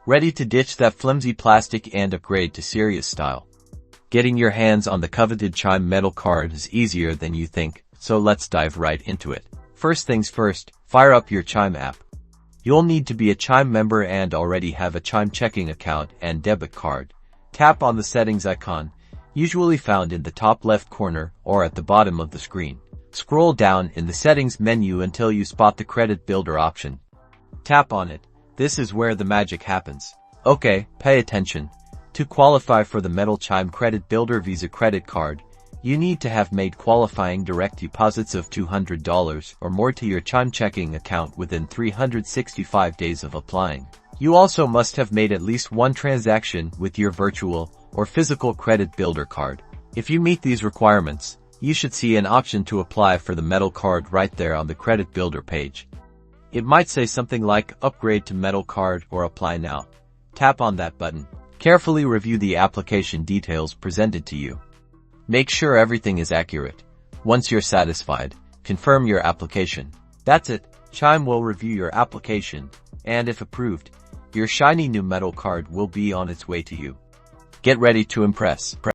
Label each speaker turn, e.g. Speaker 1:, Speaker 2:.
Speaker 1: Ready to ditch that flimsy plastic and upgrade to serious style? Getting your hands on the coveted Chime metal card is easier than you think, so let's dive right into it. First things first, fire up your Chime app. You'll need to be a Chime member and already have a Chime checking account and debit card. Tap on the settings icon, usually found in the top left corner or at the bottom of the screen. Scroll down in the settings menu until you spot the credit builder option. Tap on it. This is where the magic happens. Okay, pay attention. To qualify for the Metal Chime Credit Builder Visa credit card, you need to have made qualifying direct deposits of $200 or more to your Chime checking account within 365 days of applying. You also must have made at least one transaction with your virtual or physical credit builder card. If you meet these requirements, you should see an option to apply for the metal card right there on the credit builder page. It might say something like Upgrade to Metal Card or Apply Now. Tap on that button. Carefully review the application details presented to you. Make sure everything is accurate. Once you're satisfied, confirm your application. That's it. Chime will review your application, and if approved, your shiny new metal card will be on its way to you. Get ready to impress.